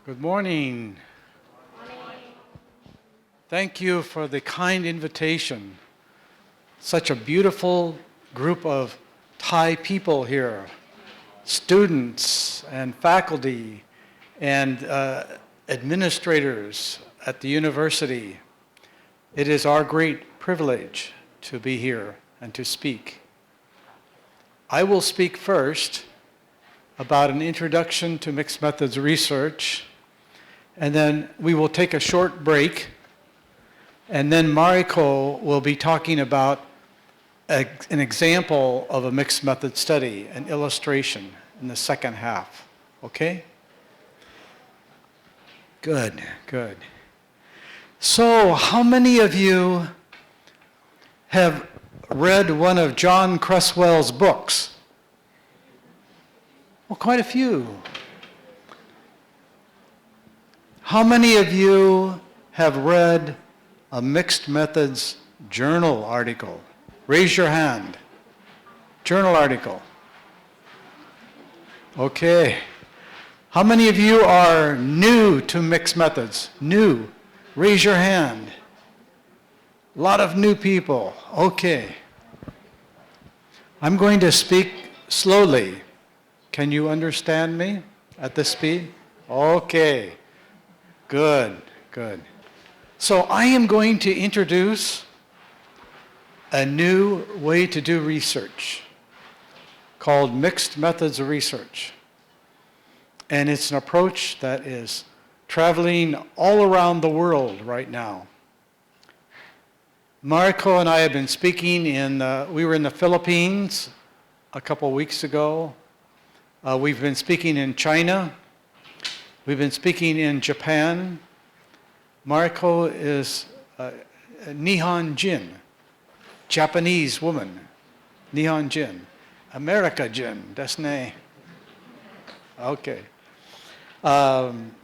Good morning. Thank you for the kind invitation. Such a beautiful group of Thai people here, students and faculty and administrators at the university. It is our great privilege to be here and to speak. I will speak first about an introduction to mixed methods research, and then we will take a short break, and then Mariko will be talking about an example of a mixed method study, an illustration in the second half. Okay? Good, good. So, how many of you have read one of John Creswell's books? Well, quite a few. How many of you have read a mixed methods journal article? Raise your hand. Journal article. Okay. How many of you are new to mixed methods? New. Raise your hand. A lot of new people. Okay. I'm going to speak slowly. Can you understand me at this speed? Okay. Good, good. So I am going to introduce a new way to do research called mixed methods research. And it's an approach that is traveling all around the world right now. Mariko and I have been speaking we were in the Philippines a couple weeks ago. We've been speaking in China. We've been speaking in Japan. Mariko is Nihon Jin, Japanese woman. Nihon Jin. America Jin, desu ne. Okay.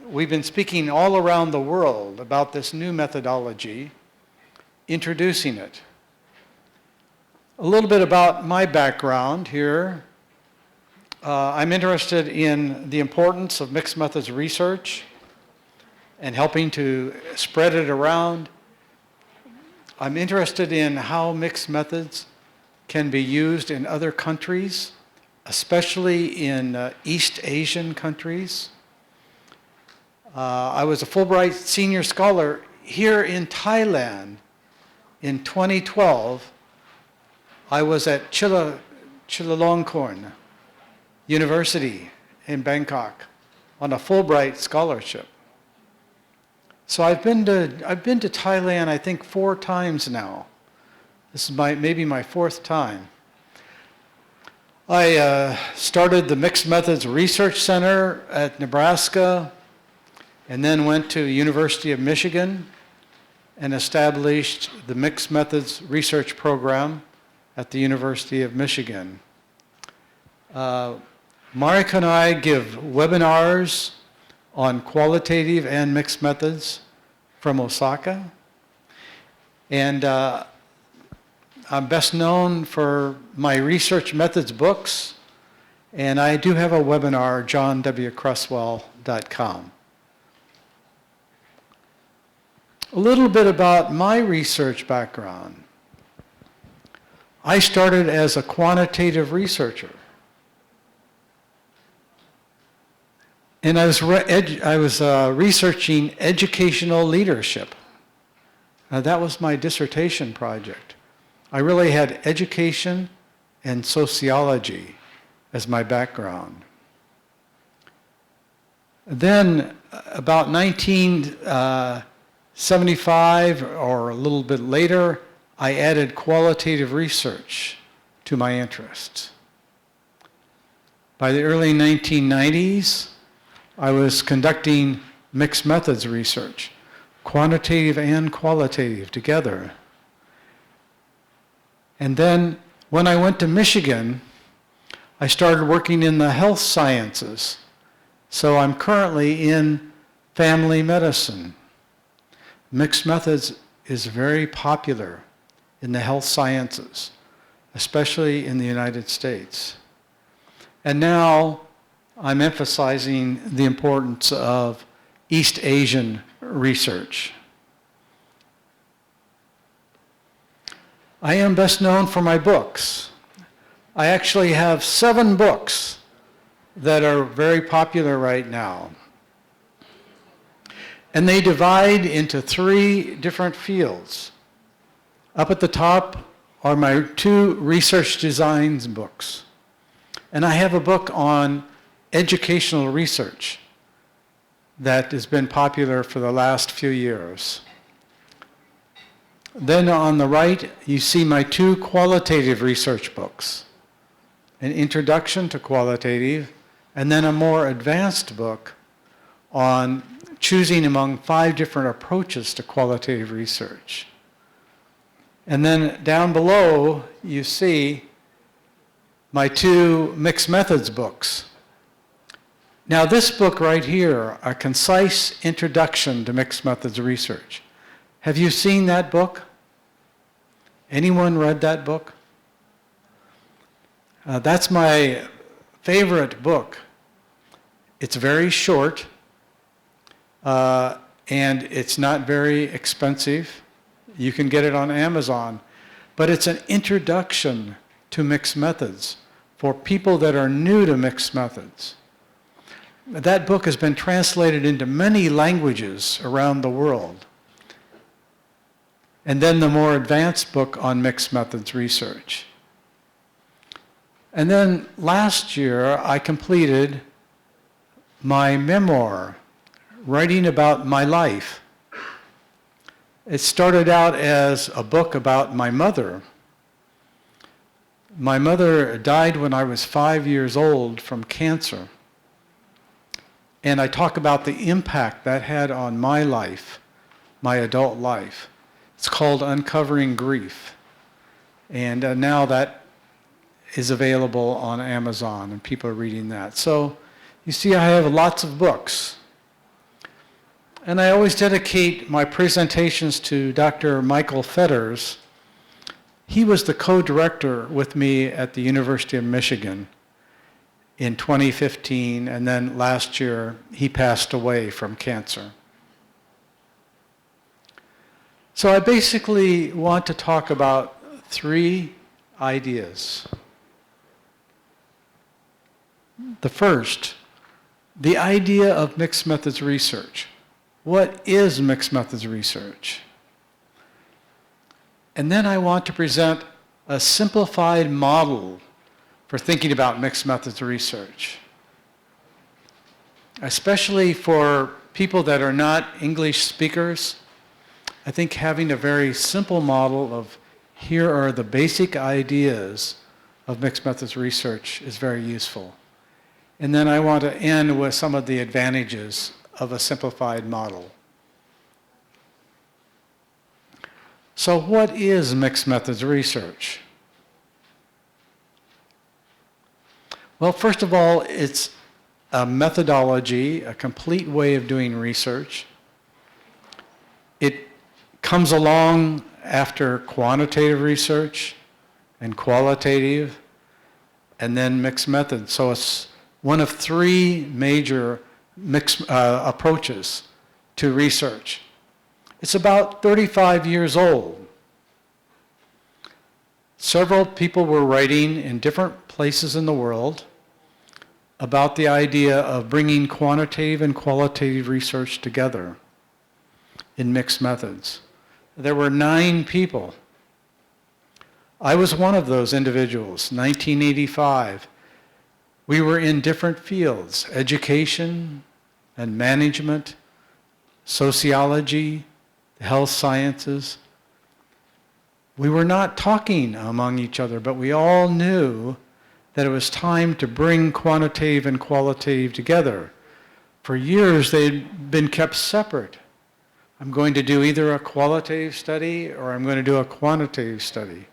We've been speaking all around the world about this new methodology, introducing it. A little bit about my background here. I'm interested in the importance of mixed methods research and helping to spread it around. I'm interested in how mixed methods can be used in other countries, especially in East Asian countries. I was a Fulbright senior scholar here in Thailand in 2012. I was at Chulalongkorn University in Bangkok on a Fulbright scholarship. So I've been to Thailand, I think 4 times now. This is maybe my 4th time. I started the Mixed Methods Research Center at Nebraska, and then went to University of Michigan and established the Mixed Methods Research Program at the University of Michigan. Mariko and I give webinars on qualitative and mixed methods from Osaka. And I'm best known for my research methods books. And I do have a webinar, johnwcreswell.com. A little bit about my research background. I started as a quantitative researcher. And I was researching educational leadership. That was my dissertation project. I really had education and sociology as my background. Then, about 1975 or a little bit later, I added qualitative research to my interests. By the early 1990s, I was conducting mixed methods research, quantitative and qualitative together. And then when I went to Michigan, I started working in the health sciences. So I'm currently in family medicine. Mixed methods is very popular in the health sciences, especially in the United States. And now I'm emphasizing the importance of East Asian research. I am best known for my books. I actually have 7 books that are very popular right now. And they divide into 3 different fields. Up at the top are my 2 research designs books. And I have a book on educational research that has been popular for the last few years. Then on the right, you see my 2 qualitative research books, an introduction to qualitative, and then a more advanced book on choosing among 5 different approaches to qualitative research. And then down below, you see my 2 mixed methods books. Now this book right here, A Concise Introduction to Mixed Methods Research. Have you seen that book? Anyone read that book? That's my favorite book. It's very short, and it's not very expensive. You can get it on Amazon. But it's an introduction to mixed methods for people that are new to mixed methods. That book has been translated into many languages around the world. And then the more advanced book on mixed methods research. And then last year, I completed my memoir, writing about my life. It started out as a book about my mother. My mother died when I was 5 years old from cancer. And I talk about the impact that had on my life, my adult life. It's called Uncovering Grief. And now that is available on Amazon, and people are reading that. So you see, I have lots of books. And I always dedicate my presentations to Dr. Michael Fetters. He was the co-director with me at the University of Michigan in 2015, and then last year he passed away from cancer. So I basically want to talk about 3 ideas. The first, the idea of mixed methods research. What is mixed methods research? And then I want to present a simplified model for thinking about mixed methods research, especially for people that are not English speakers. I think having a very simple model of here are the basic ideas of mixed methods research is very useful. And then I want to end with some of the advantages of a simplified model. So what is mixed methods research? Well, first of all, it's a methodology, a complete way of doing research. It comes along after quantitative research and qualitative, and then mixed methods. So it's one of 3 major mixed approaches to research. It's about 35 years old. Several people were writing in different places in the world about the idea of bringing quantitative and qualitative research together in mixed methods. There were 9 people. I was one of those individuals, 1985. We were in different fields, education and management, sociology, the health sciences. We were not talking among each other, but we all knew that it was time to bring quantitative and qualitative together. For years, they'd been kept separate. I'm going to do either a qualitative study or I'm going to do a quantitative study.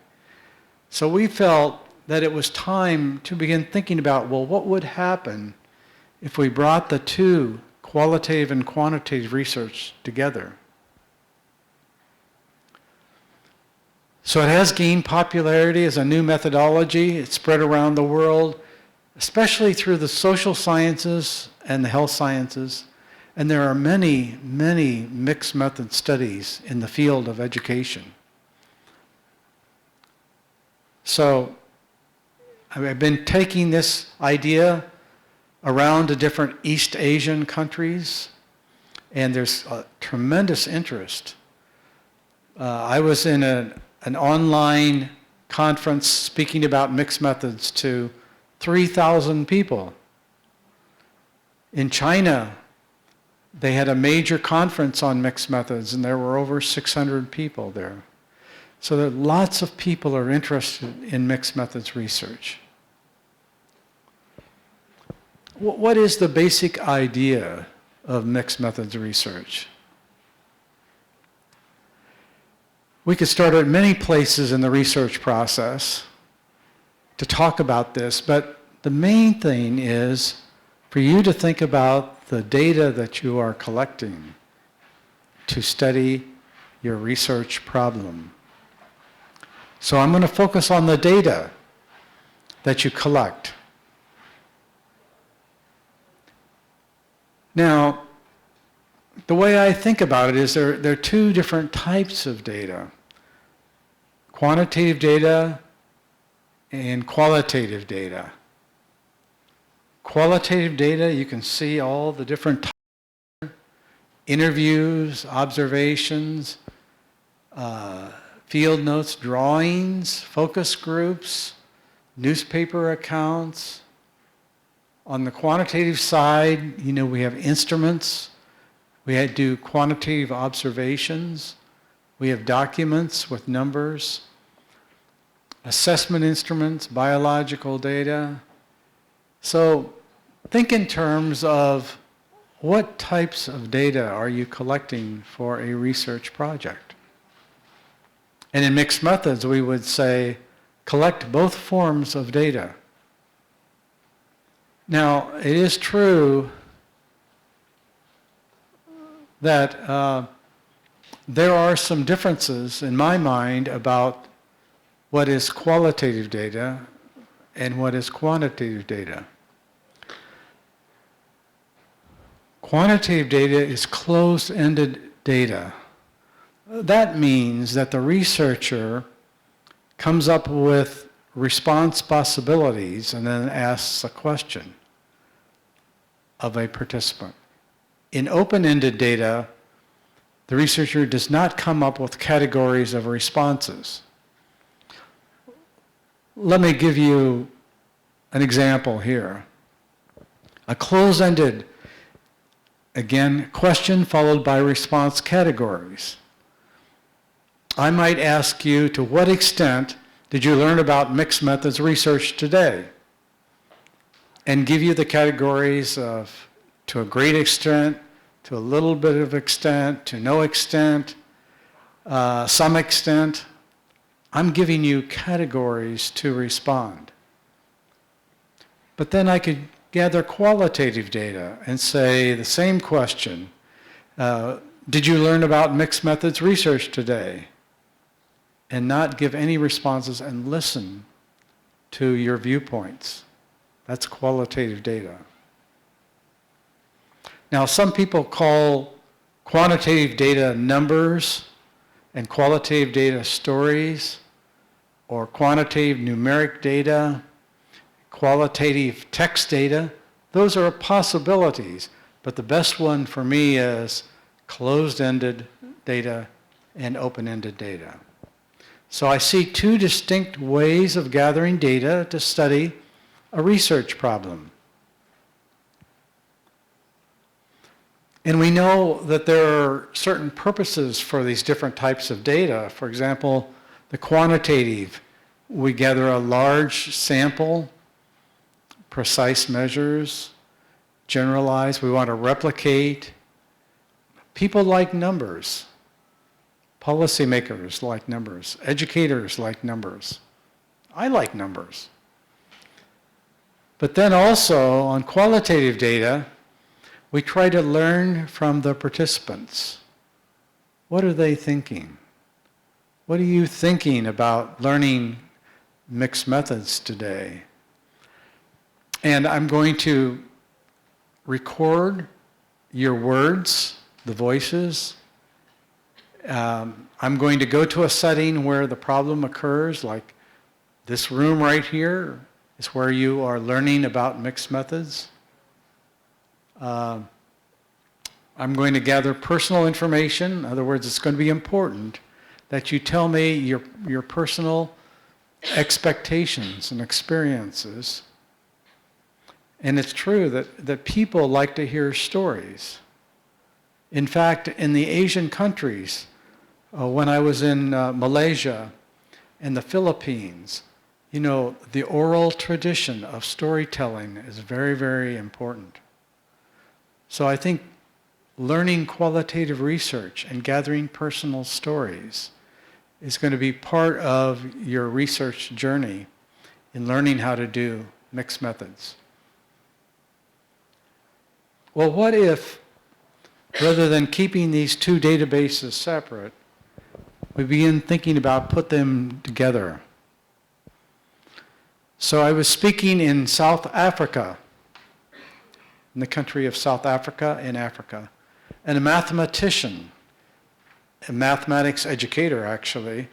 So we felt that it was time to begin thinking about, well, what would happen if we brought the 2, qualitative and quantitative research, together? So it has gained popularity as a new methodology. It's spread around the world, especially through the social sciences and the health sciences. And there are many, many mixed method studies in the field of education. So I've been taking this idea around to different East Asian countries, and there's a tremendous interest. I was in an online conference speaking about mixed methods to 3,000 people. In China, they had a major conference on mixed methods, and there were over 600 people there. So that lots of people are interested in mixed methods research. What is the basic idea of mixed methods research? We could start at many places in the research process to talk about this, but the main thing is for you to think about the data that you are collecting to study your research problem. So I'm going to focus on the data that you collect. Now, the way I think about it is there are two different types of data: quantitative data and qualitative data. Qualitative data, you can see all the different types: interviews, observations, field notes, drawings, focus groups, newspaper accounts. On the quantitative side, we have instruments. We do quantitative observations. We have documents with numbers, assessment instruments, biological data. So think in terms of what types of data are you collecting for a research project. And in mixed methods, we would say, collect both forms of data. Now, it is true that there are some differences in my mind about what is qualitative data and what is quantitative data. Quantitative data is closed-ended data. That means that the researcher comes up with response possibilities and then asks a question of a participant. In open-ended data, the researcher does not come up with categories of responses. Let me give you an example here. A closed-ended, again, question followed by response categories. I might ask you, to what extent did you learn about mixed methods research today? And give you the categories of to a great extent, to a little bit of extent, to no extent, some extent. I'm giving you categories to respond. But then I could gather qualitative data and say the same question. Did you learn about mixed methods research today? And not give any responses and listen to your viewpoints. That's qualitative data. Now, some people call quantitative data numbers and qualitative data stories, or quantitative numeric data, qualitative text data. Those are possibilities, but the best one for me is closed-ended data and open-ended data. So I see two distinct ways of gathering data to study a research problem. And we know that there are certain purposes for these different types of data. For example, the quantitative, we gather a large sample, precise measures, generalize, we want to replicate. People like numbers. Policymakers like numbers. Educators like numbers. I like numbers. But then also on qualitative data, we try to learn from the participants. What are they thinking? What are you thinking about learning mixed methods today? And I'm going to record your words, the voices. I'm going to go to a setting where the problem occurs, like this room right here is where you are learning about mixed methods. I'm going to gather personal information. In other words, it's going to be important that you tell me your personal expectations and experiences. And it's true that people like to hear stories. In fact, in the Asian countries, when I was in Malaysia and the Philippines, you know, the oral tradition of storytelling is very, very important. So I think learning qualitative research and gathering personal stories is going to be part of your research journey in learning how to do mixed methods. Well, what if, rather than keeping these two databases separate, we begin thinking about put them together? So I was speaking in South Africa, in the country of South Africa in Africa, and a mathematician, a mathematics educator actually,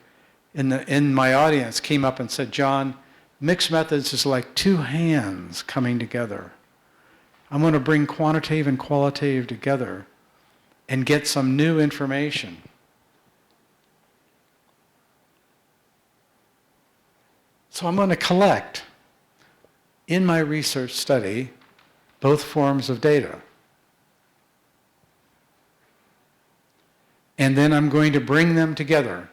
in my audience came up and said, John, mixed methods is like two hands coming together. I'm going to bring quantitative and qualitative together and get some new information. So I'm going to collect in my research study both forms of data. And then I'm going to bring them together.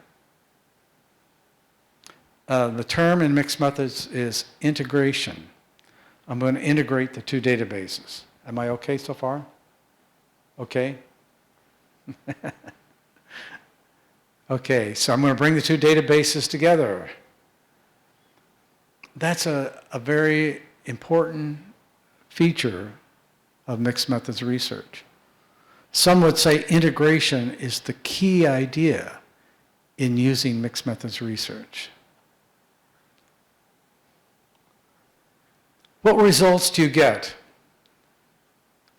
The term in mixed methods is integration. I'm going to integrate the two databases. Am I okay so far? Okay? Okay, so I'm going to bring the two databases together. That's a very important feature of mixed methods research. Some would say integration is the key idea in using mixed methods research. What results do you get?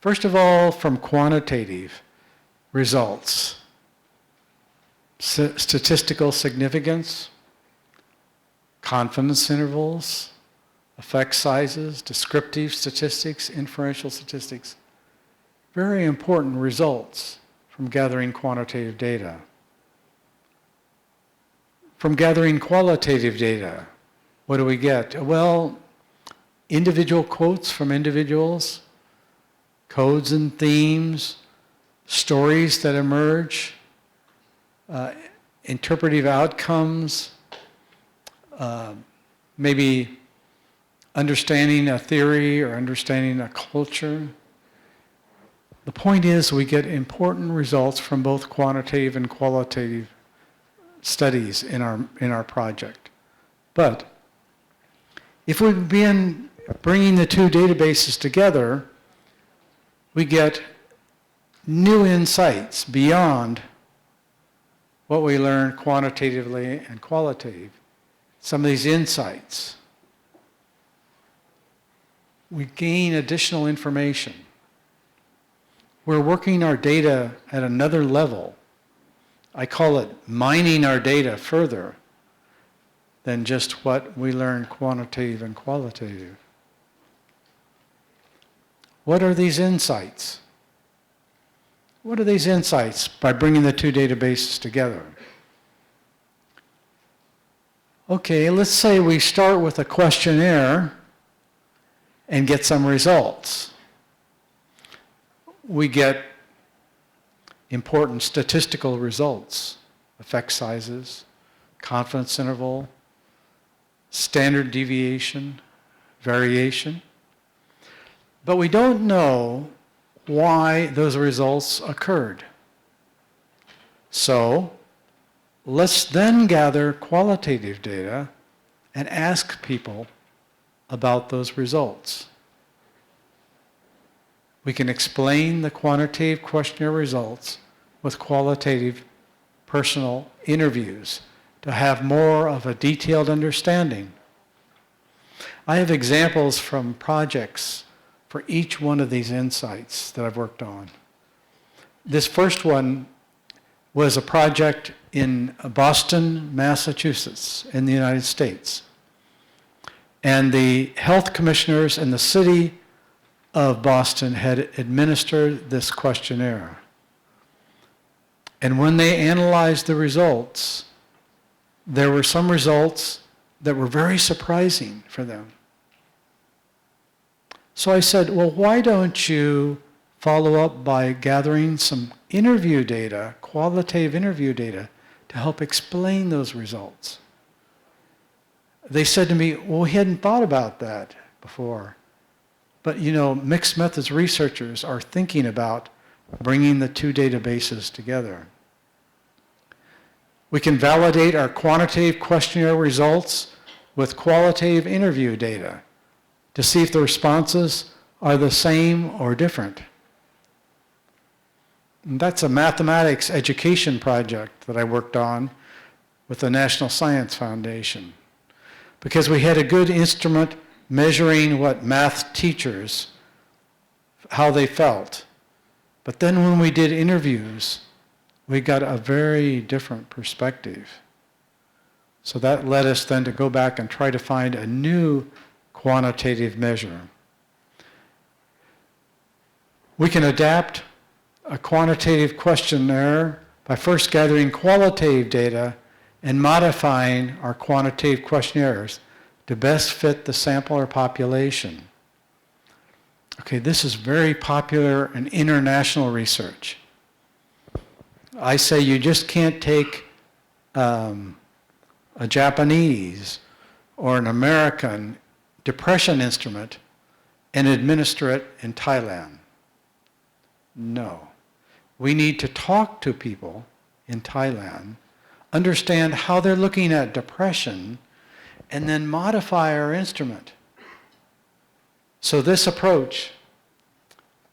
First of all, from quantitative results, statistical significance, confidence intervals, effect sizes, descriptive statistics, inferential statistics. Very important results from gathering quantitative data. From gathering qualitative data, what do we get? Well, individual quotes from individuals, codes and themes, stories that emerge, interpretive outcomes, maybe understanding a theory or understanding a culture. The point is we get important results from both quantitative and qualitative studies in our project. But if we begin bringing the two databases together, we get new insights beyond what we learn quantitatively and qualitative. Some of these insights, we gain additional information. We're working our data at another level. I call it mining our data further than just what we learn quantitative and qualitative. What are these insights? What are these insights by bringing the two databases together? Okay, let's say we start with a questionnaire and get some results. We get important statistical results, effect sizes, confidence interval, standard deviation, variation. But we don't know why those results occurred. So, let's then gather qualitative data and ask people about those results. We can explain the quantitative questionnaire results with qualitative personal interviews to have more of a detailed understanding. I have examples from projects for each one of these insights that I've worked on. This first one was a project in Boston, Massachusetts, in the United States. And the health commissioners in the city of Boston had administered this questionnaire. And when they analyzed the results, there were some results that were very surprising for them. So I said, well, why don't you follow up by gathering some interview data, qualitative interview data, to help explain those results? They said to me, well, we hadn't thought about that before. But you know, mixed methods researchers are thinking about bringing the two databases together. We can validate our quantitative questionnaire results with qualitative interview data to see if the responses are the same or different. And that's a mathematics education project that I worked on with the National Science Foundation, because we had a good instrument measuring what math teachers, how they felt. But then when we did interviews, we got a very different perspective. So that led us then to go back and try to find a new quantitative measure. We can adapt a quantitative questionnaire by first gathering qualitative data and modifying our quantitative questionnaires to best fit the sample or population. Okay, this is very popular in international research. I say you just can't take a Japanese or an American depression instrument and administer it in Thailand. No. We need to talk to people in Thailand, understand how they're looking at depression, and then modify our instrument. So this approach,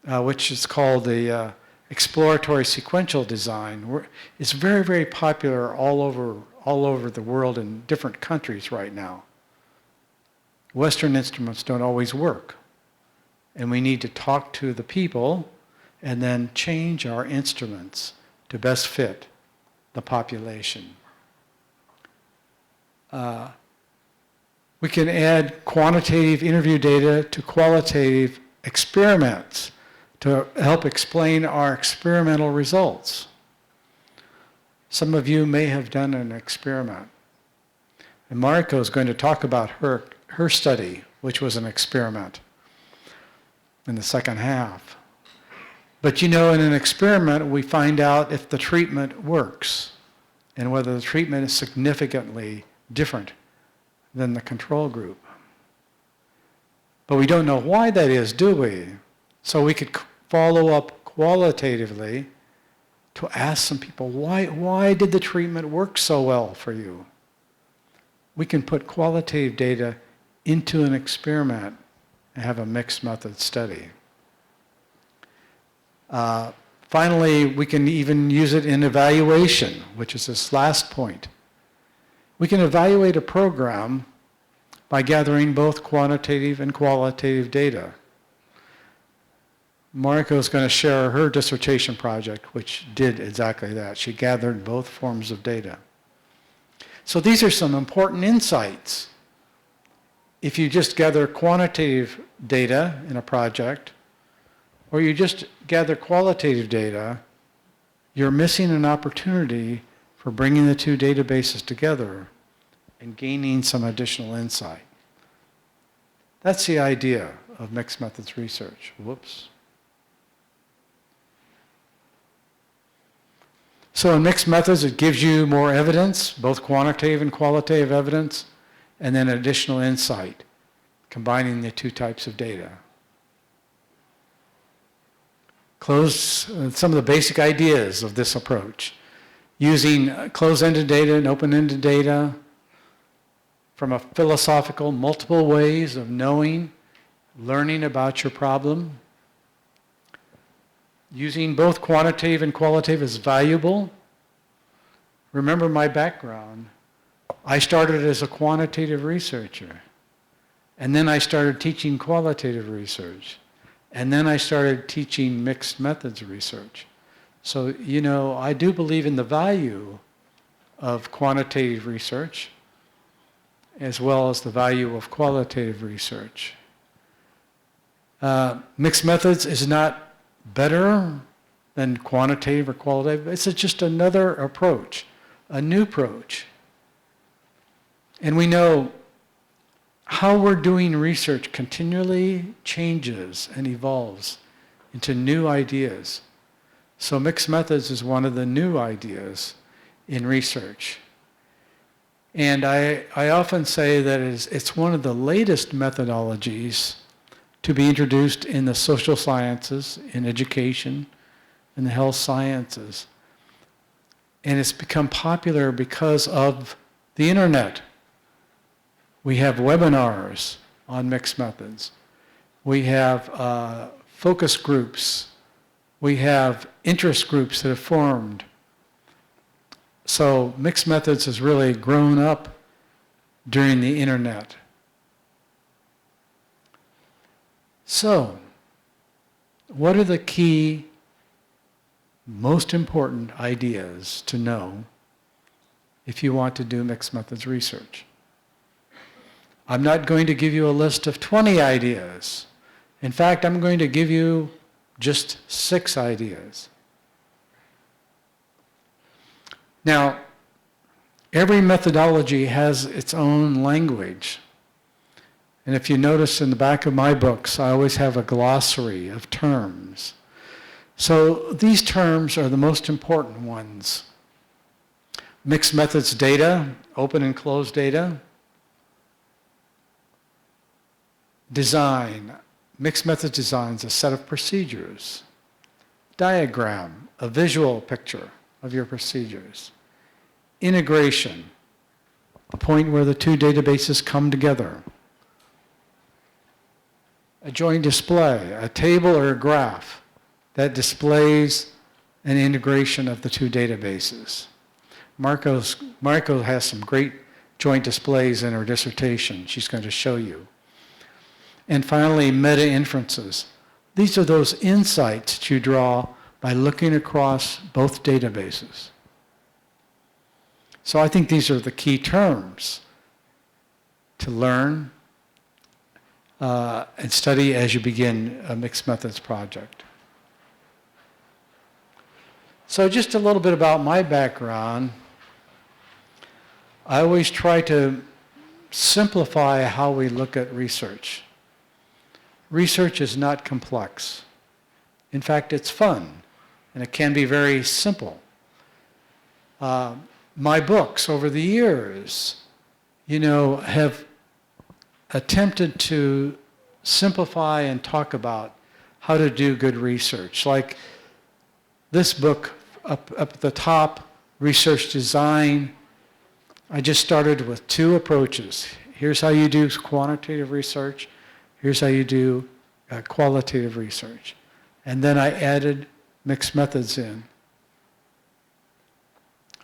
which is called the exploratory sequential design, is very, very popular all over the world in different countries right now. Western instruments don't always work, and we need to talk to the people and then change our instruments to best fit the population. We can add quantitative interview data to qualitative experiments to help explain our experimental results. Some of you may have done an experiment. And Mariko is going to talk about her study, which was an experiment, in the second half. But you know, in an experiment, we find out if the treatment works and whether the treatment is significantly different than the control group. But we don't know why that is, do we? So we could follow up qualitatively to ask some people, why did the treatment work so well for you? We can put qualitative data into an experiment and have a mixed method study. Finally, we can even use it in evaluation, which is this last point. We can evaluate a program by gathering both quantitative and qualitative data. Mariko is going to share her dissertation project, which did exactly that. She gathered both forms of data. So these are some important insights. If you just gather quantitative data in a project, or you just gather qualitative data, you're missing an opportunity for bringing the two databases together and gaining some additional insight. That's the idea of mixed methods research. Whoops. So in mixed methods, it gives you more evidence, both quantitative and qualitative evidence, and then additional insight, combining the two types of data. Some of the basic ideas of this approach, using closed-ended data and open-ended data from a philosophical, multiple ways of knowing, learning about your problem. Using both quantitative and qualitative is valuable. Remember my background. I started as a quantitative researcher, and then I started teaching qualitative research. And then I started teaching mixed methods research. So, I do believe in the value of quantitative research as well as the value of qualitative research. Mixed methods is not better than quantitative or qualitative. It's just another approach, a new approach. And we know how we're doing research continually changes and evolves into new ideas. So mixed methods is one of the new ideas in research. And I often say that it's one of the latest methodologies to be introduced in the social sciences, in education, in the health sciences. And it's become popular because of the internet. We have webinars on mixed methods. We have focus groups. We have interest groups that have formed. So mixed methods has really grown up during the internet. So, what are the key, most important ideas to know if you want to do mixed methods research? I'm not going to give you a list of 20 ideas. In fact, I'm going to give you just 6 ideas. Now, every methodology has its own language. And if you notice in the back of my books, I always have a glossary of terms. So these terms are the most important ones. Mixed methods data, open and closed data. Design. Mixed methods design is a set of procedures. Diagram, a visual picture of your procedures. Integration, the point where the two databases come together. A joint display, a table or a graph that displays an integration of the two databases. Mariko has some great joint displays in her dissertation she's going to show you. And finally, meta-inferences. These are those insights that you draw by looking across both databases. So I think these are the key terms to learn and study as you begin a mixed methods project. So just a little bit about my background. I always try to simplify how we look at research. Research is not complex. In fact, it's fun, and it can be very simple. My books over the years, have attempted to simplify and talk about how to do good research. Like this book up at the top, Research Design, I just started with 2 approaches. Here's how you do quantitative research. Here's how you do qualitative research. And then I added mixed methods in.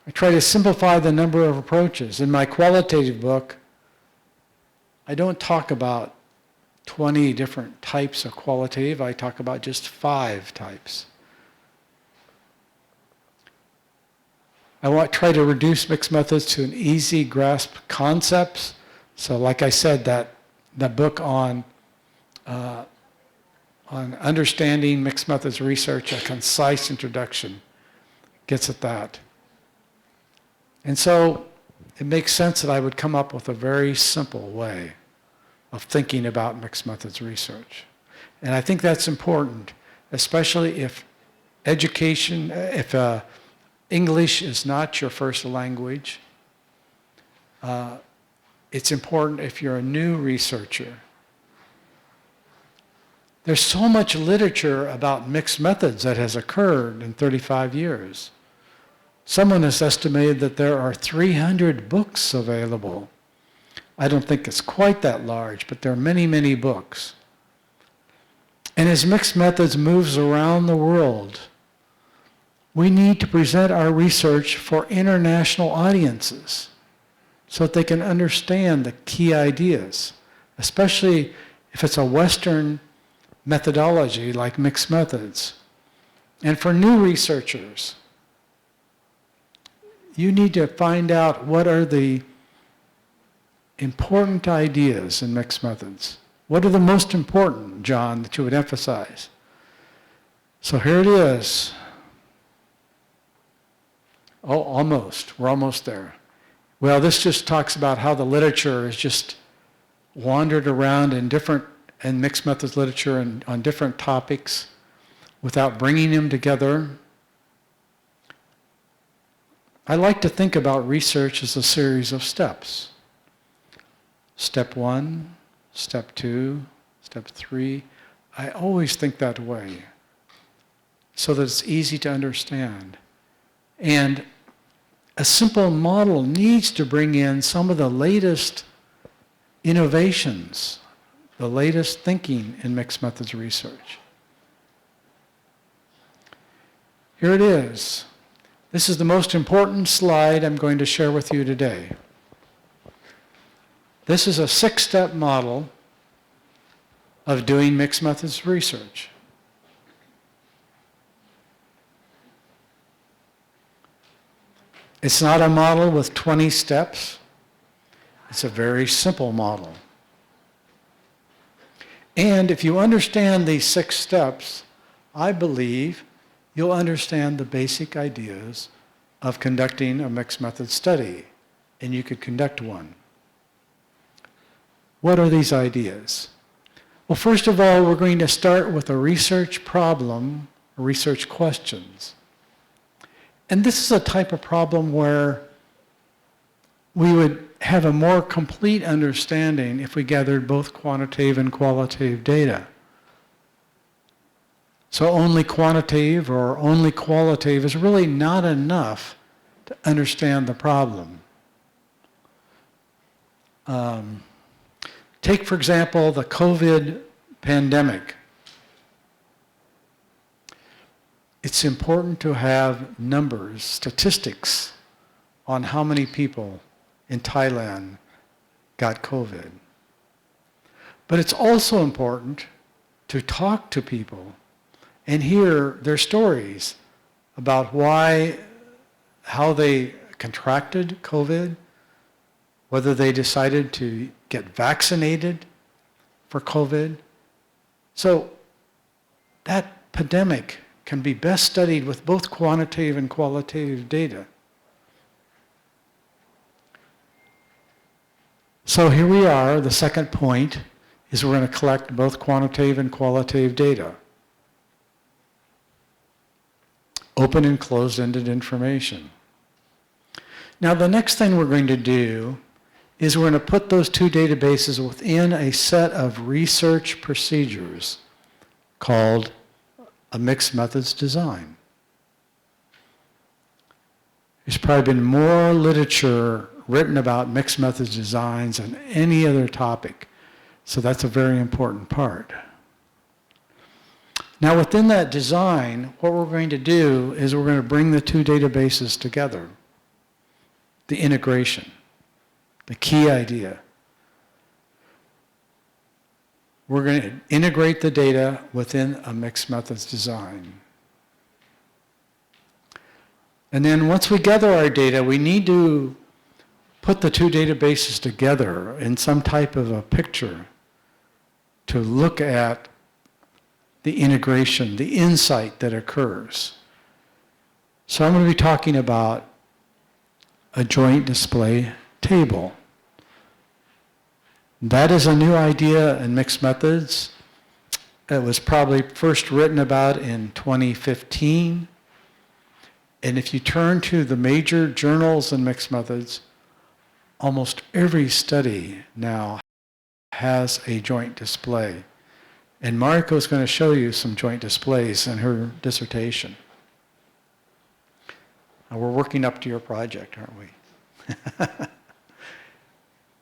I try to simplify the number of approaches. In my qualitative book, I don't talk about 20 different types of qualitative. I talk about just 5 types. I try to reduce mixed methods to an easy grasp concepts. So like I said, that book on understanding mixed methods research, a concise introduction, gets at that. And so it makes sense that I would come up with a very simple way of thinking about mixed methods research. And I think that's important, especially if English is not your first language. It's important if you're a new researcher. There's so much literature about mixed methods that has occurred in 35 years. Someone has estimated that there are 300 books available. I don't think it's quite that large, but there are many, many books. And as mixed methods moves around the world, we need to present our research for international audiences so that they can understand the key ideas, especially if it's a Western methodology like mixed methods. And for new researchers, you need to find out what are the important ideas in mixed methods. What are the most important, John, that you would emphasize? So here it is. Oh, almost. We're almost there. Well, this just talks about how the literature has just wandered around in mixed methods literature and on different topics without bringing them together. I like to think about research as a series of steps. Step 1, step 2, step 3. I always think that way so that it's easy to understand. And a simple model needs to bring in some of the latest innovations, the latest thinking in mixed methods research. Here it is. This is the most important slide I'm going to share with you today. This is a 6-step model of doing mixed methods research. It's not a model with 20 steps. It's a very simple model. And if you understand these 6 steps, I believe you'll understand the basic ideas of conducting a mixed method study, and you could conduct one. What are these ideas? Well, first of all, we're going to start with a research problem, research questions. And this is a type of problem where we would have a more complete understanding if we gathered both quantitative and qualitative data. So only quantitative or only qualitative is really not enough to understand the problem. Take, for example, the COVID pandemic. It's important to have numbers, statistics on how many people in Thailand got COVID. But it's also important to talk to people and hear their stories about how they contracted COVID, whether they decided to get vaccinated for COVID. So that pandemic can be best studied with both quantitative and qualitative data. So here we are. The second point is we're going to collect both quantitative and qualitative data. Open and closed-ended information. Now the next thing we're going to do is we're going to put those two databases within a set of research procedures called a mixed methods design. There's probably been more literature written about mixed methods designs than any other topic, so that's a very important part. Now within that design, what we're going to do is we're going to bring the two databases together. The integration, the key idea. We're going to integrate the data within a mixed methods design. And then once we gather our data, we need to put the two databases together in some type of a picture to look at the integration, the insight that occurs. So I'm going to be talking about a joint display table. That is a new idea in mixed methods. It was probably first written about in 2015. And if you turn to the major journals in mixed methods, almost every study now has a joint display. And Mariko is going to show you some joint displays in her dissertation. Now we're working up to your project, aren't we?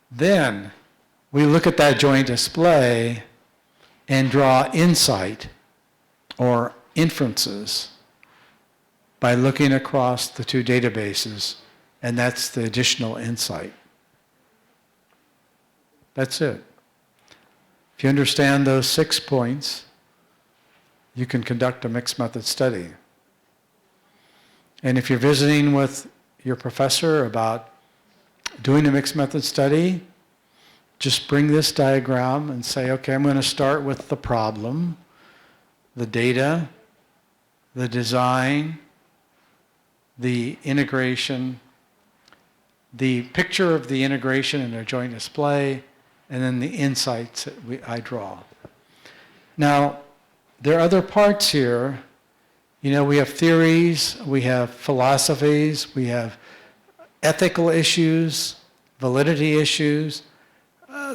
Then we look at that joint display and draw insight or inferences by looking across the two databases, and that's the additional insight. That's it. If you understand those 6 points, you can conduct a mixed method study. And if you're visiting with your professor about doing a mixed method study, just bring this diagram and say, okay, I'm going to start with the problem, the data, the design, the integration, the picture of the integration in a joint display, and then the insights that I draw. Now, there are other parts here. You know, we have theories, we have philosophies, we have ethical issues, validity issues.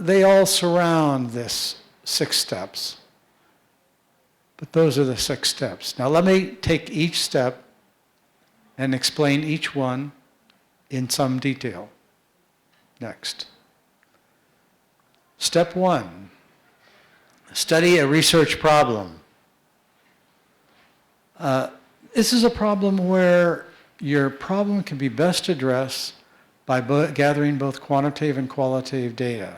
They all surround this 6 steps. But those are the 6 steps. Now let me take each step and explain each one in some detail. Next. Step 1, study a research problem. This is a problem where your problem can be best addressed by gathering both quantitative and qualitative data,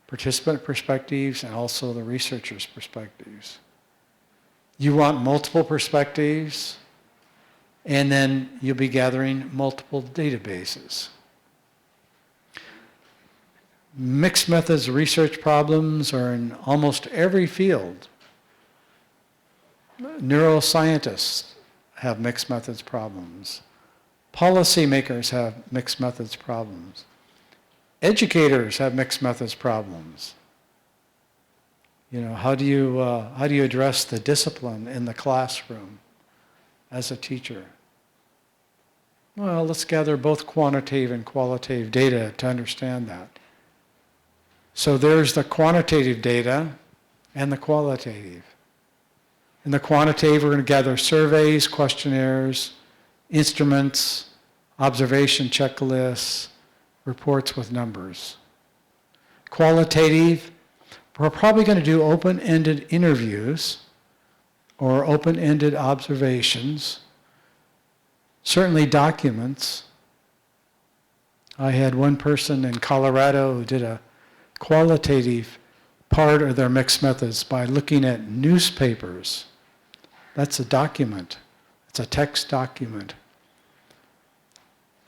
participant perspectives and also the researcher's perspectives. You want multiple perspectives, and then you'll be gathering multiple databases. Mixed methods research problems are in almost every field. Neuroscientists have mixed methods problems. Policymakers have mixed methods problems. Educators have mixed methods problems. You know, how do you address the discipline in the classroom as a teacher? Well, let's gather both quantitative and qualitative data to understand that. So there's the quantitative data and the qualitative. In the quantitative, we're going to gather surveys, questionnaires, instruments, observation checklists, reports with numbers. Qualitative, we're probably going to do open-ended interviews or open-ended observations, certainly documents. I had one person in Colorado who did a qualitative part of their mixed methods by looking at newspapers. That's a document. It's a text document.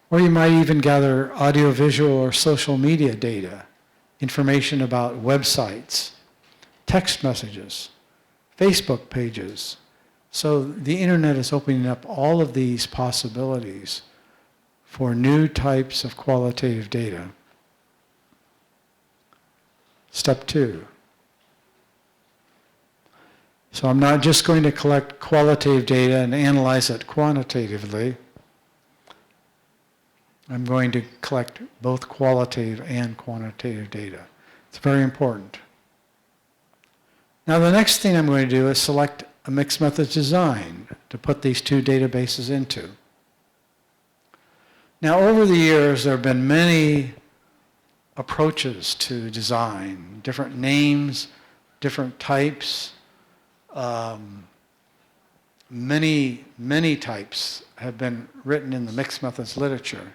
Or you might even gather audiovisual or social media data, information about websites, text messages, Facebook pages. So the internet is opening up all of these possibilities for new types of qualitative data. Step 2. So I'm not just going to collect qualitative data and analyze it quantitatively. I'm going to collect both qualitative and quantitative data. It's very important. Now the next thing I'm going to do is select a mixed methods design to put these 2 databases into. Now over the years there have been many approaches to design, different names, different types. Many types have been written in the mixed methods literature.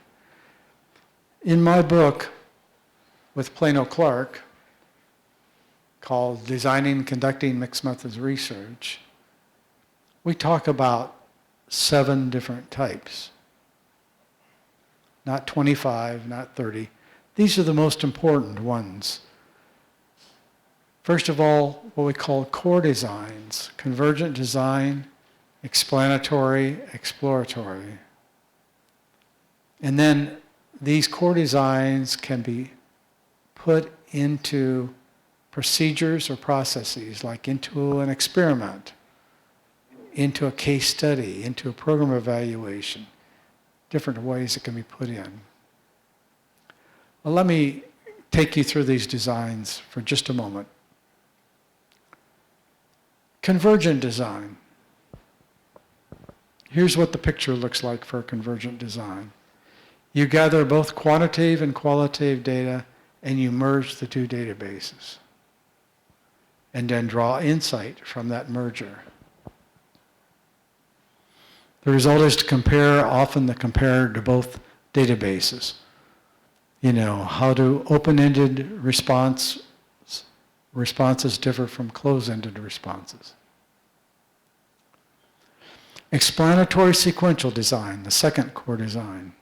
In my book with Plano Clark, called Designing and Conducting Mixed Methods Research, we talk about 7 different types. Not 25, not 30. These are the most important ones. First of all, what we call core designs: convergent design, explanatory, exploratory. And then these core designs can be put into procedures or processes, like into an experiment, into a case study, into a program evaluation, different ways it can be put in. Well, let me take you through these designs for just a moment. Convergent design. Here's what the picture looks like for a convergent design. You gather both quantitative and qualitative data, and you merge the 2 databases, and then draw insight from that merger. The result is to compare, often the compare to both databases. You know, how do open-ended responses differ from closed-ended responses? explanatory sequential design, the second core design.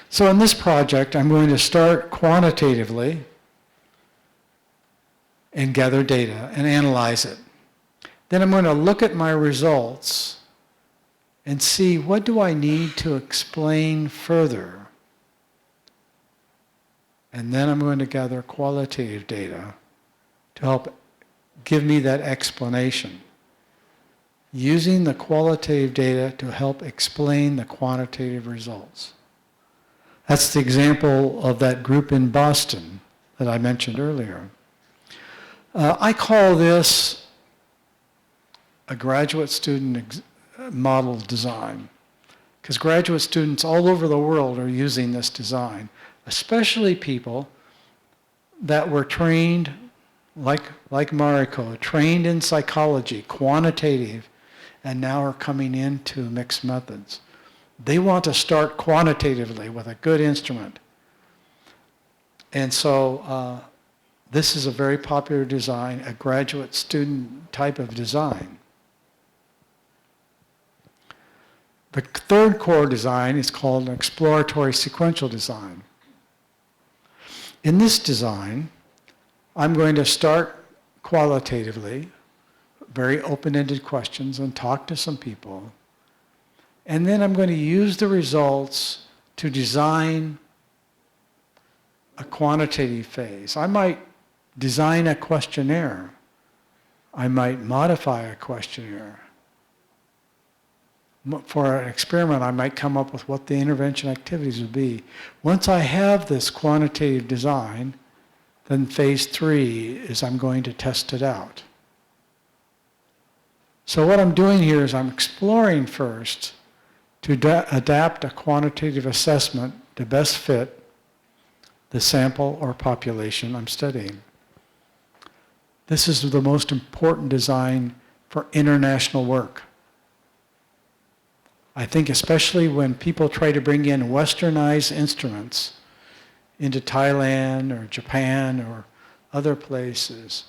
So in this project, I'm going to start quantitatively and gather data and analyze it. Then I'm going to look at my results and see what do I need to explain further. And then I'm going to gather qualitative data to help give me that explanation, using the qualitative data to help explain the quantitative results. That's the example of that group in Boston that I mentioned earlier. I call this a graduate student model design, because graduate students all over the world are using this design, especially people that were trained, like Mariko, trained in psychology, quantitative, and now are coming into mixed methods. They want to start quantitatively with a good instrument. And so this is a very popular design, a graduate student type of design. The third core design is called an exploratory sequential design. In this design, I'm going to start qualitatively, very open-ended questions, and talk to some people. And then I'm going to use the results to design a quantitative phase. I might design a questionnaire. I might modify a questionnaire. For an experiment, I might come up with what the intervention activities would be. Once I have this quantitative design, then phase 3 is I'm going to test it out. So what I'm doing here is I'm exploring first to adapt a quantitative assessment to best fit the sample or population I'm studying. This is the most important design for international work. I think especially when people try to bring in westernized instruments into Thailand or Japan or other places,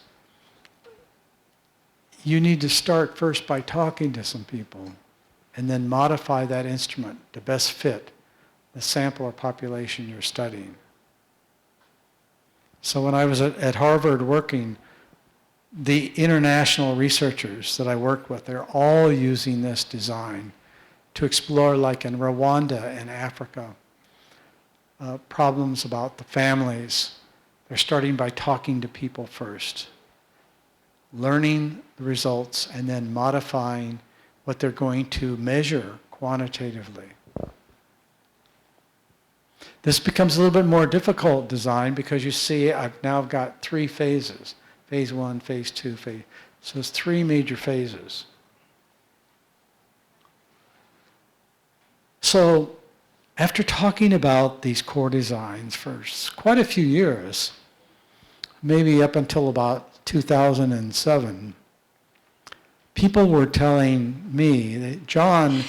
you need to start first by talking to some people and then modify that instrument to best fit the sample or population you're studying. So when I was at Harvard working, the international researchers that I worked with, they're all using this design to explore, like in Rwanda and Africa, problems about the families. They're starting by talking to people first, learning the results, and then modifying what they're going to measure quantitatively. This becomes a little bit more difficult design because you see I've now got 3 phases. Phase 1, phase 2, phase. So it's 3 major phases. So after talking about these core designs for quite a few years, maybe up until about 2007, people were telling me that, John,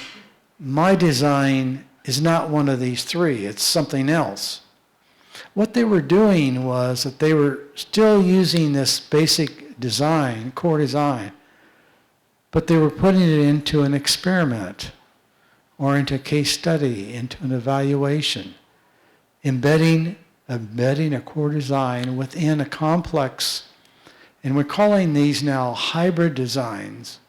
my design is not one of these 3, it's something else. What they were doing was that they were still using this basic design, core design, but they were putting it into an experiment or into a case study, into an evaluation, embedding a core design within a complex, and we're calling these now hybrid designs.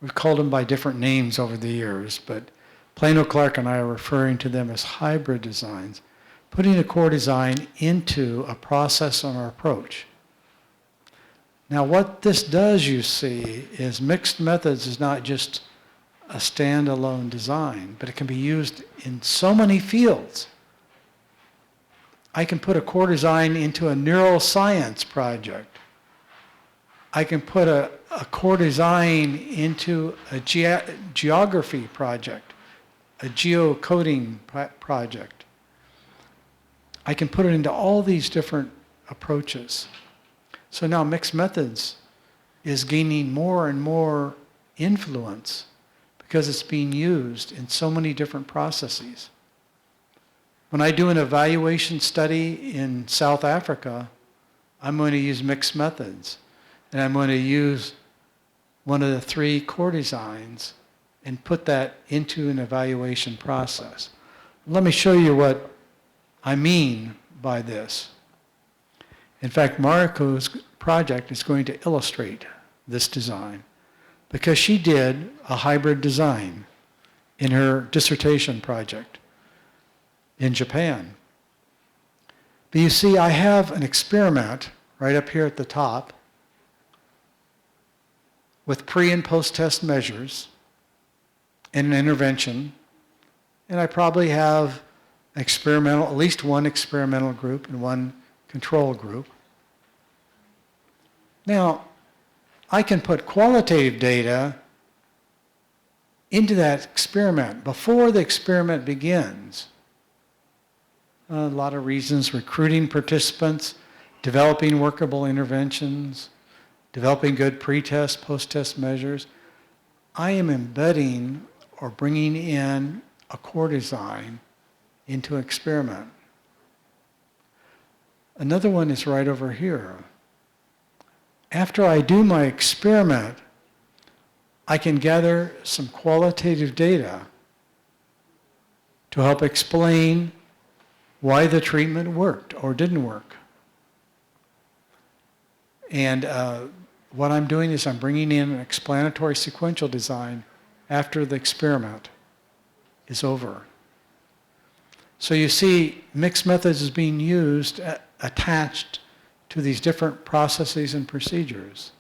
We've called them by different names over the years, but Plano Clark and I are referring to them as hybrid designs, putting a core design into a process or an approach. Now what this does, you see, is mixed methods is not just a standalone design, but it can be used in so many fields. I can put a core design into a neuroscience project. I can put a core design into a geography project, a geocoding project. I can put it into all these different approaches. So now mixed methods is gaining more and more influence because it's being used in so many different processes. When I do an evaluation study in South Africa, I'm going to use mixed methods. And I'm going to use one of the 3 core designs and put that into an evaluation process. Let me show you what I mean by this. In fact, Mariko's project is going to illustrate this design because she did a hybrid design in her dissertation project in Japan. But you see, I have an experiment right up here at the top with pre- and post-test measures and an intervention, and I probably have at least one experimental group and one control group. Now, I can put qualitative data into that experiment before the experiment begins. A lot of reasons: recruiting participants, developing workable interventions, developing good pre-test, post-test measures. I am embedding or bringing in a core design into an experiment. Another one is right over here. After I do my experiment, I can gather some qualitative data to help explain why the treatment worked or didn't work. And what I'm doing is I'm bringing in an explanatory sequential design after the experiment is over. So you see, mixed methods is being used, attached to these different processes and procedures.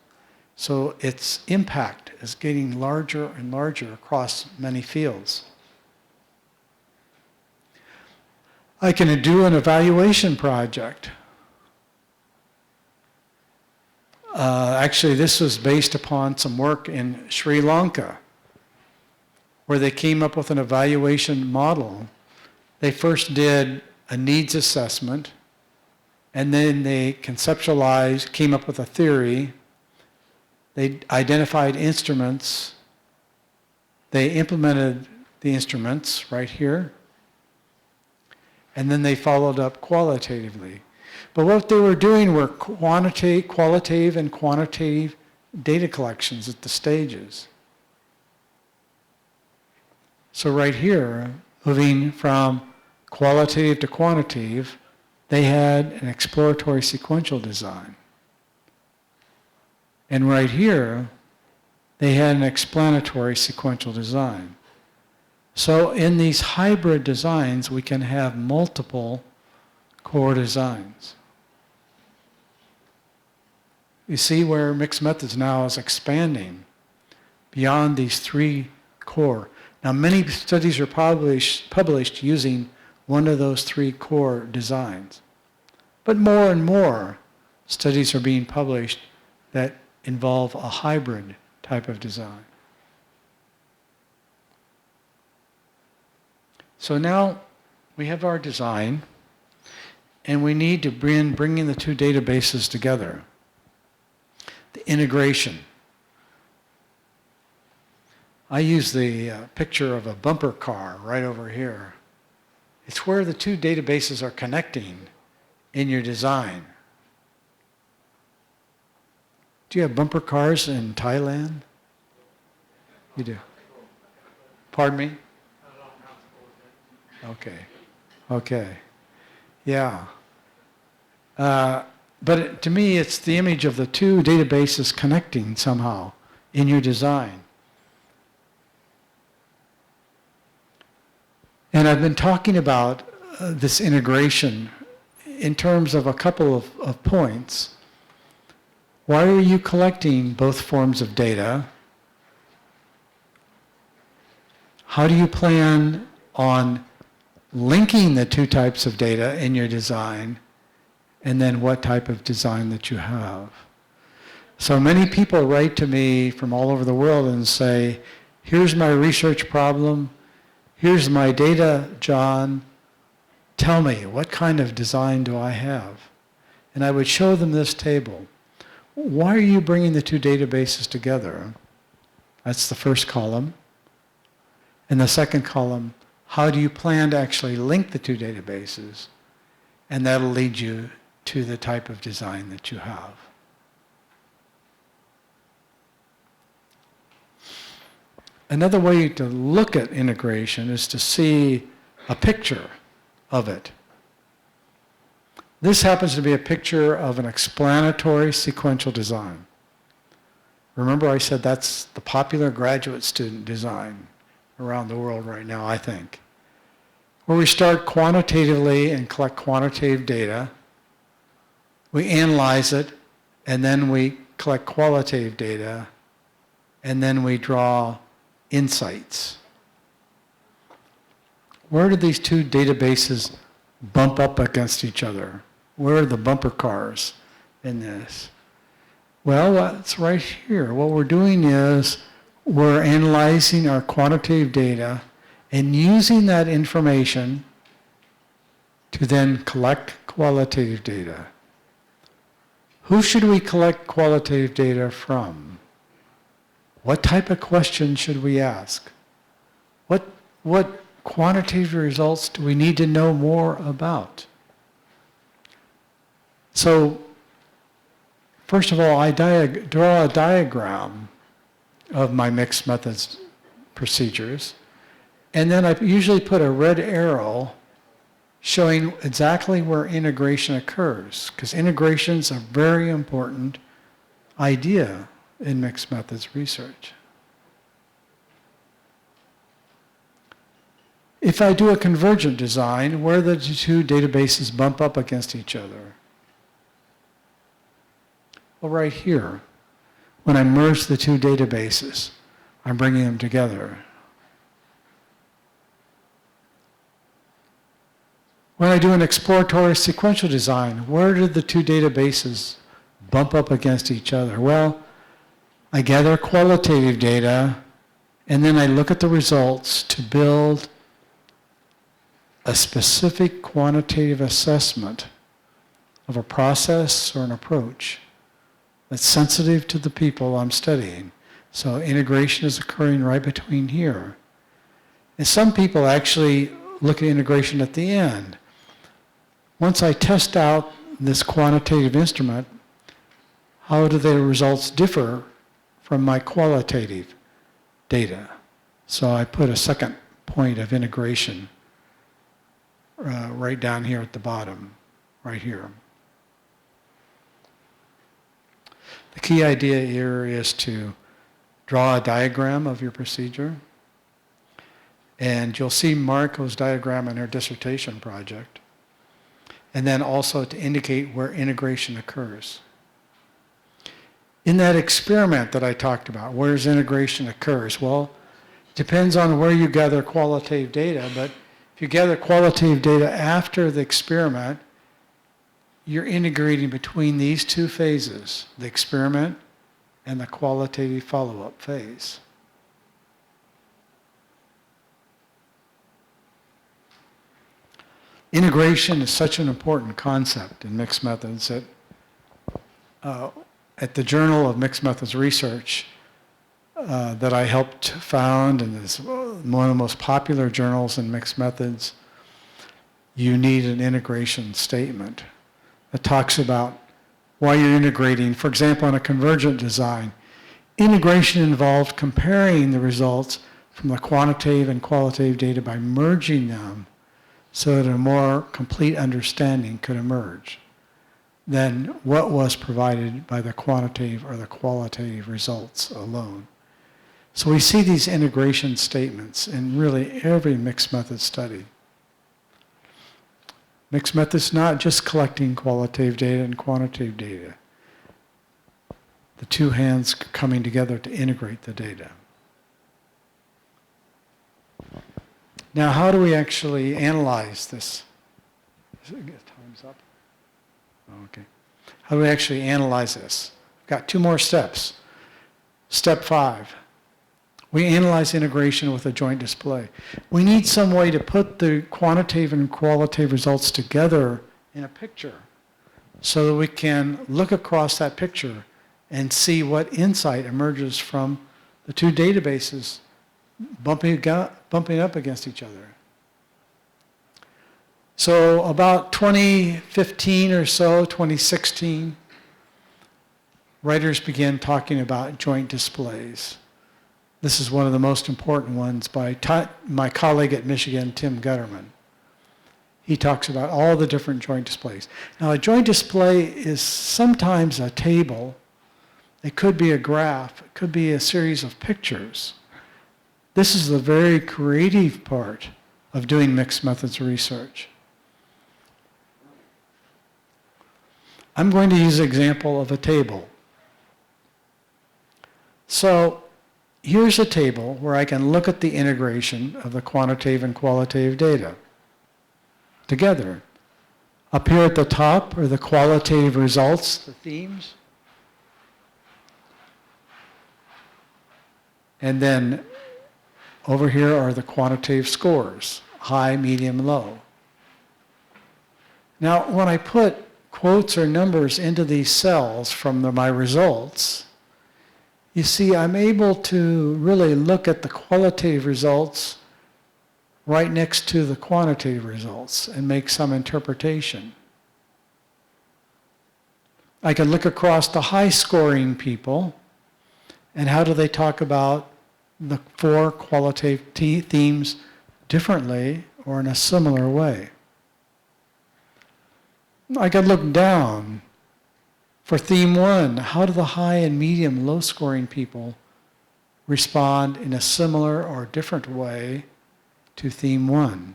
So its impact is getting larger and larger across many fields. I can do an evaluation project. Actually, this was based upon some work in Sri Lanka, where they came up with an evaluation model. They first did a needs assessment, and then they conceptualized, came up with a theory. They identified instruments. They implemented the instruments right here. And then they followed up qualitatively. But what they were doing were qualitative and quantitative data collections at the stages. So right here, moving from qualitative to quantitative, they had an exploratory sequential design. And right here, they had an explanatory sequential design. So in these hybrid designs, we can have multiple core designs. You see where mixed methods now is expanding beyond these 3 core. Now, many studies are published using one of those 3 core designs. But more and more studies are being published that involve a hybrid type of design. So now we have our design, and we need to bring in the 2 databases together. The integration. I use the picture of a bumper car right over here. It's where the 2 databases are connecting in your design. Do you have bumper cars in Thailand? You do. Pardon me? Okay. Yeah. But to me, it's the image of the 2 databases connecting somehow in your design. And I've been talking about this integration in terms of a couple of points. Why are you collecting both forms of data? How do you plan on linking the 2 types of data in your design? And then what type of design that you have. So many people write to me from all over the world and say, here's my research problem, here's my data, John, tell me, what kind of design do I have? And I would show them this table. Why are you bringing the 2 databases together? That's the first column. And the second column, how do you plan to actually link the 2 databases? And that'll lead you to the type of design that you have. another way to look at integration is to see a picture of it. This happens to be a picture of an explanatory sequential design. Remember I said that's the popular graduate student design around the world right now, I think. Where we start quantitatively and collect quantitative data, we analyze it, and then we collect qualitative data, and then we draw insights. Where do these two databases bump up against each other? Where are the bumper cars in this? Well, it's right here. What we're doing is we're analyzing our quantitative data and using that information to then collect qualitative data. Who should we collect qualitative data from? What type of questions should we ask? What quantitative results do we need to know more about? So, first of all, I draw a diagram of my mixed methods procedures, and then I usually put a red arrow showing exactly where integration occurs, because integration is a very important idea in mixed methods research. If I do a convergent design, where the two databases bump up against each other? Well, right here. When I merge the two databases, I'm bringing them together. When I do an exploratory sequential design, where do the two databases bump up against each other? Well, I gather qualitative data, and then I look at the results to build a specific quantitative assessment of a process or an approach that's sensitive to the people I'm studying. So integration is occurring right between here. And some people actually look at integration at the end. Once I test out this quantitative instrument, how do the results differ from my qualitative data? So I put a second point of integration right down here at the bottom, right here. The key idea here is to draw a diagram of your procedure. And you'll see Mariko's diagram in her dissertation project. And then also to indicate where integration occurs. In that experiment that I talked about, where's integration occurs? Well, it depends on where you gather qualitative data, but if you gather qualitative data after the experiment, you're integrating between these two phases, the experiment and the qualitative follow-up phase. Integration is such an important concept in mixed methods that at the Journal of Mixed Methods Research that I helped found, and is one of the most popular journals in mixed methods, you need an integration statement that talks about why you're integrating. For example, in a convergent design, integration involves comparing the results from the quantitative and qualitative data by merging them so that a more complete understanding could emerge than what was provided by the quantitative or the qualitative results alone. So we see these integration statements in really every mixed method study. Mixed methods not just collecting qualitative data and quantitative data. The two hands coming together to integrate the data. Now, how do we actually analyze this? Time's up. Okay. How do we actually analyze this? We've got two more steps. Step 5. We analyze integration with a joint display. We need some way to put the quantitative and qualitative results together in a picture so that we can look across that picture and see what insight emerges from the two databases bumping up against each other. So about 2015 or so, 2016, writers began talking about joint displays. This is one of the most important ones by my colleague at Michigan, Tim Gutterman. He talks about all the different joint displays. Now, a joint display is sometimes a table. It could be a graph. It could be a series of pictures. This is the very creative part of doing mixed methods research. I'm going to use an example of a table. So here's a table where I can look at the integration of the quantitative and qualitative data together. Up here at the top are the qualitative results, the themes. And then over here are the quantitative scores, high, medium, low. Now, when I put quotes or numbers into these cells from my results, you see I'm able to really look at the qualitative results right next to the quantitative results and make some interpretation. I can look across the high-scoring people and how do they talk about the 4 qualitative themes differently or in a similar way. I could look down for theme 1. How do the high and medium low-scoring people respond in a similar or different way to theme 1?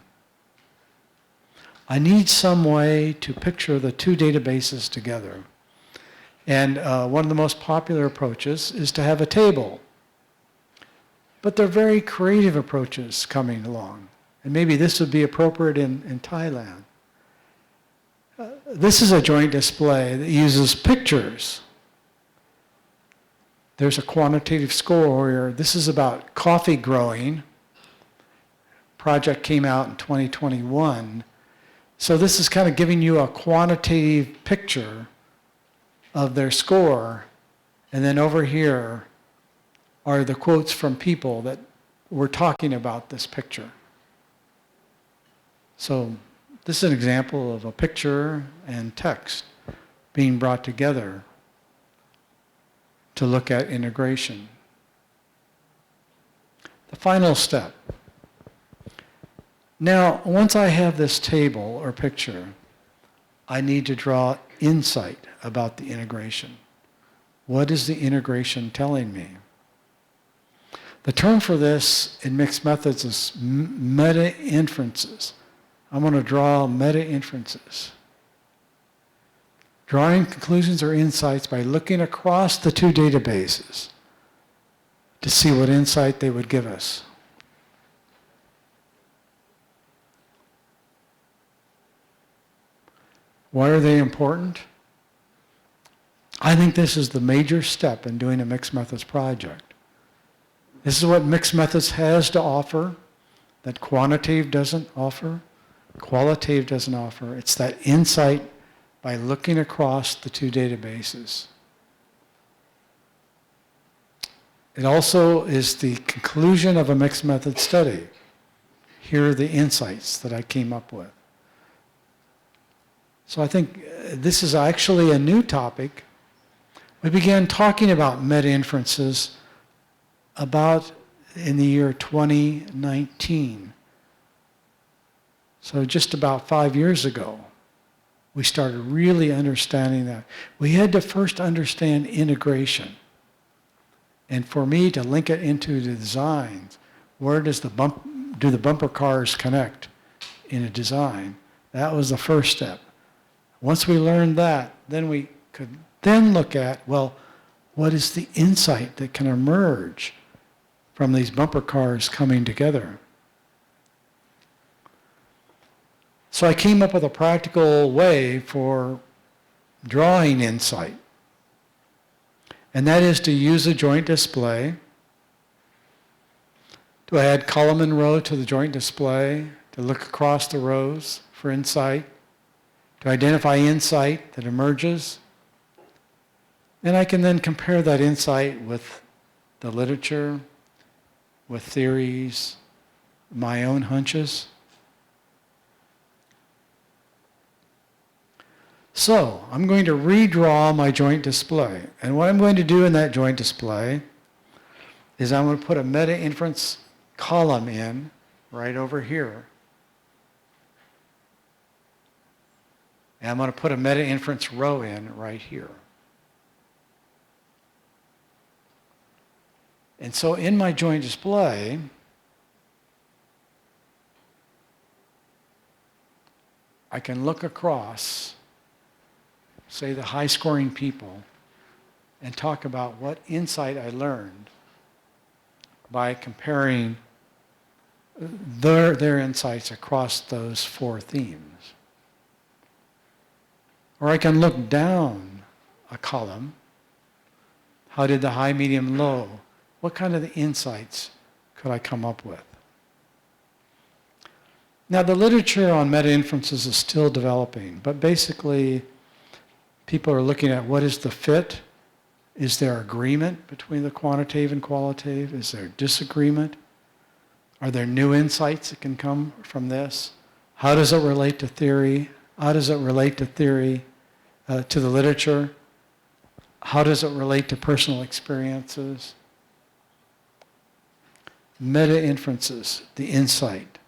I need some way to picture the 2 databases together. And one of the most popular approaches is to have a table. But there are very creative approaches coming along. And maybe this would be appropriate in Thailand. This is a joint display that uses pictures. There's a quantitative score here. This is about coffee growing. Project came out in 2021. So this is kind of giving you a quantitative picture of their score. And then over here are the quotes from people that were talking about this picture. So this is an example of a picture and text being brought together to look at integration. The final step. Now, once I have this table or picture, I need to draw insight about the integration. What is the integration telling me? The term for this in mixed methods is meta-inferences. I'm going to draw meta-inferences. Drawing conclusions or insights by looking across the 2 databases to see what insight they would give us. Why are they important? I think this is the major step in doing a mixed methods project. This is what mixed methods has to offer that quantitative doesn't offer, qualitative doesn't offer. It's that insight by looking across the 2 databases. It also is the conclusion of a mixed method study. Here are the insights that I came up with. So I think this is actually a new topic. We began talking about meta-inferences about in the year 2019. So just about 5 years ago, we started really understanding that. We had to first understand integration. And for me to link it into the designs, where does do the bumper cars connect in a design? That was the first step. Once we learned that, then we could then look at, well, what is the insight that can emerge from these bumper cars coming together? So I came up with a practical way for drawing insight. And that is to use a joint display, to add column and row to the joint display, to look across the rows for insight, to identify insight that emerges. And I can then compare that insight with the literature, with theories, my own hunches. So I'm going to redraw my joint display. And what I'm going to do in that joint display is I'm going to put a meta-inference column in right over here. And I'm going to put a meta-inference row in right here. And so in my joint display, I can look across, say, the high-scoring people, and talk about what insight I learned by comparing their insights across those 4 themes. Or I can look down a column. How did the high, medium, low? What kind of insights could I come up with? Now, the literature on meta-inferences is still developing, but basically, people are looking at what is the fit. Is there agreement between the quantitative and qualitative? Is there disagreement? Are there new insights that can come from this? How does it relate to theory? How does it relate to theory, to the literature? How does it relate to personal experiences? Meta-inferences, the insight,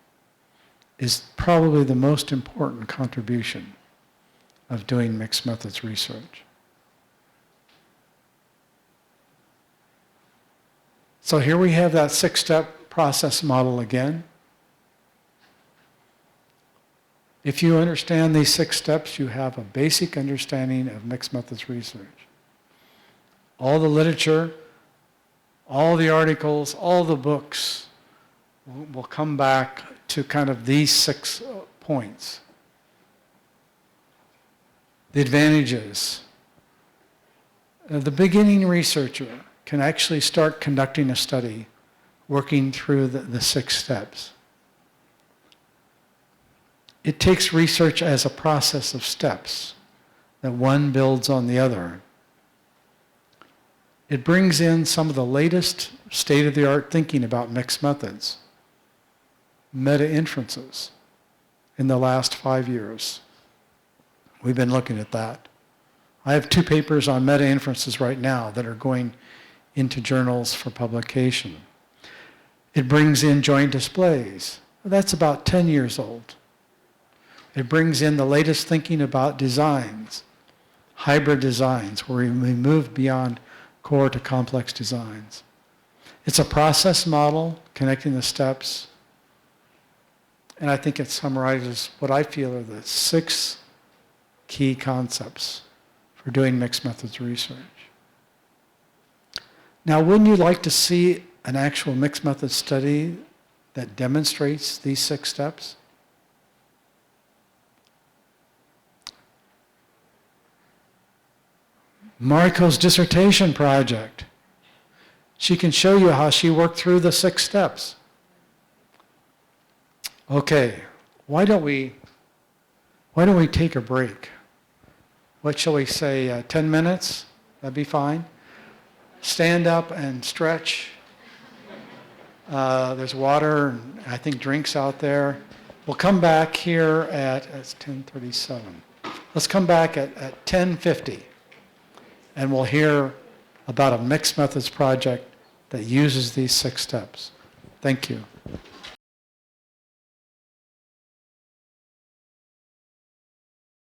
is probably the most important contribution of doing mixed methods research. So here we have that 6-step process model again. If you understand these 6 steps, you have a basic understanding of mixed methods research. All the literature, all the articles, all the books will come back to kind of these 6 points. The advantages. The beginning researcher can actually start conducting a study, working through the 6 steps. It takes research as a process of steps, that one builds on the other. It brings in some of the latest state-of-the-art thinking about mixed methods, meta-inferences, in the last 5 years. We've been looking at that. I have 2 papers on meta-inferences right now that are going into journals for publication. It brings in joint displays. That's about 10 years old. It brings in the latest thinking about designs, hybrid designs, where we move beyond core to complex designs. It's a process model connecting the steps, and I think it summarizes what I feel are the 6 key concepts for doing mixed methods research. Now, wouldn't you like to see an actual mixed methods study that demonstrates these 6 steps? Mariko's dissertation project. She can show you how she worked through the 6 steps. Okay, why don't we take a break? What shall we say, 10 minutes? That'd be fine. Stand up and stretch. There's water and I think drinks out there. We'll come back here it's 10:37. Let's come back at 10:50 and we'll hear about a mixed methods project that uses these 6 steps. Thank you.